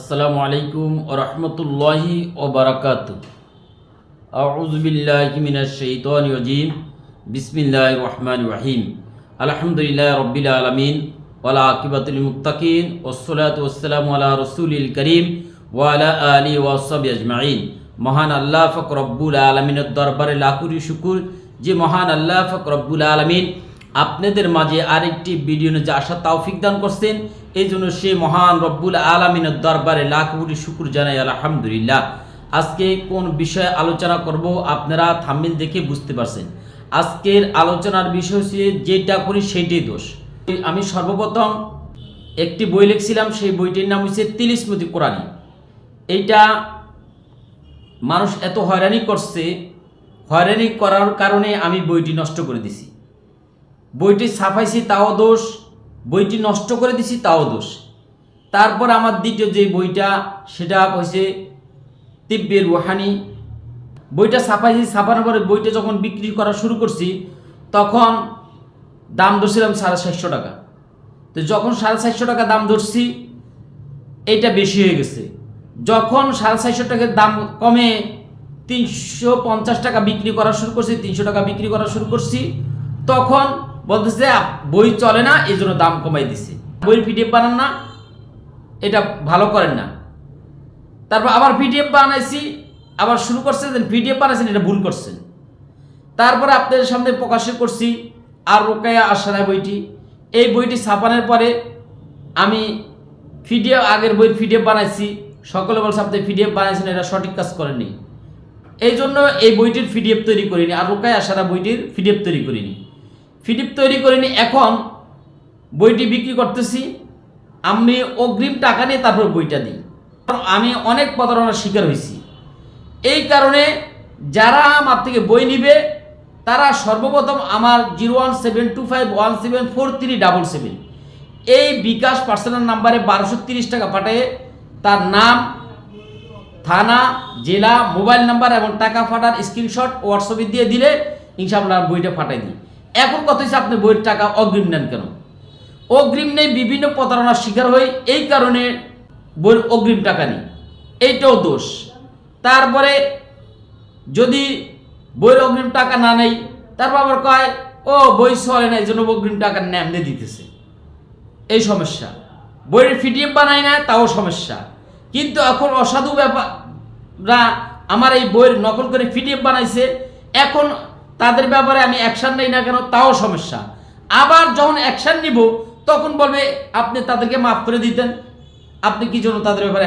আসসালামু আলাইকুম ওয়া রাহমাতুল্লাহি ওয়া বারাকাতুহু। আউযু বিল্লাহি মিনাশ শাইতানির রাজীম। বিসমিল্লাহির রহমানির রহিম। আলহামদুলিল্লাহি রাব্বিল আলামিন ওয়াল আকিবাতুল লিল মুত্তাকিন ওয়াসসালাতু ওয়াসসালামু আলা রাসূলিল কারীম ওয়া আলা আলিহি ওয়া সাহবিহি আজমাইন। মহান আল্লাহ পাক রব্বুল আলামিনের দরবারে লাখুরি শুকর যে মহান আল্লাহ পাক রব্বুল আলামিন আপনাদের মাঝে আরেকটি ভিডিও নিয়ে আসার তৌফিক দান করছেন। এই জন্য সে মহান রব্বুল আলামিনের দরবারে লাখ কোটি শুকর জানাই আলহামদুলিল্লাহ। আজকে কোন বিষয়ে আলোচনা করব আপনারা থাম্বনেল দেখে বুঝতে পারছেন। আজকের আলোচনার বিষয় হচ্ছে যেটা করি সেইটাই দোষ। আমি সর্বপ্রথম একটি বই লিখছিলাম, সেই বইটির নাম হচ্ছে তিলিসমতি কোরআনী। এইটা মানুষ এত হয়রানি করছে, হয়রানি করার কারণে আমি বইটি নষ্ট করে দিছি। বইটি ছাপাইছি তাও দোষ, বইটি নষ্ট করে দিছি তাও দোষ। তারপর আমার দ্বিতীয় যে বইটা সেটা হচ্ছে তিব্বির রুহানি। বইটা ছাপাইছি, ছাপানোর পরে বইটা যখন বিক্রি করা শুরু করছি তখন দাম ধরছিলাম 750 টাকা। তো যখন 750 টাকা দাম ধরছি এইটা বেশি হয়ে গেছে। যখন 450 টাকার দাম কমে 350 টাকা বিক্রি করা শুরু করছি, 300 টাকা বিক্রি করা শুরু করছি, তখন বলতেছে বই চলে না, এই জন্য দাম কমাই দিছে। বইয়ের পিডিএফ বানান না, এটা ভালো করেন না। তারপর আবার পিডিএফ বানাইছি, আবার শুরু করছেন পিডিএফ বানাইছেন, এটা ভুল করছেন। তারপরে আপনাদের সামনে প্রকাশ করছি আর রোকায়া আশরা বইটি। এই বইটি ছাপানোর পরে আমি পিডিএফ, আগের বইয়ের পিডিএফ বানাইছি, সকলে বলছে আপনি পিডিএফ বানাইছেন, এটা সঠিক কাজ করেননি। এই জন্য এই বইটির পিডিএফ তৈরি করিনি, আর রোকায়া আশরা বইটির পিডিএফ তৈরি করিনি। পিডিএফ তৈরি করিনি, এখন বইটি বিক্রি করতেছি। আমি অগ্রিম টাকা নিয়ে তারপর বইটা দিই। আমি অনেক প্রতারণার শিকার হয়েছি। এই কারণে যারা আমার থেকে বই নিবে তারা সর্বপ্রথম আমার 01725174377 এই বিকাশ পার্সোনাল নাম্বারে 1230 টাকা পাঠিয়ে তার নাম, থানা, জেলা, মোবাইল নাম্বার এবং টাকা পাঠার স্ক্রিনশট হোয়াটসঅ্যাপে দিয়ে দিলে ইনশাআল্লাহ বইটা পাঠাই দিই। এখন কথা হচ্ছে আপনি বইয়ের টাকা অগ্রিম নেন কেন? অগ্রিম নেই, বিভিন্ন প্রতারণার শিকার হই, এই কারণে বইয়ের অগ্রিম টাকা নিই, এইটাও দোষ। তারপরে যদি বইয়ের অগ্রিম টাকা না নেই, তারপর আবার কয় ও বই চলে না, এই জন্য অগ্রিম টাকা নেমনে দিতেছে, এই সমস্যা। বইয়ের পিডিএফ বানাই না, তাও সমস্যা। কিন্তু এখন অসাধু ব্যাপাররা আমার এই বইয়ের নকল করে পিডিএফ বানাইছে, এখন তাদের ব্যাপারে আমি অ্যাকশন নেই না কেন, তাও সমস্যা। আবার যখন অ্যাকশন নিব তখন বলবে আপনি তাদেরকে মাফ করে দিতেন, আপনি কি জন্য তাদের ব্যাপারে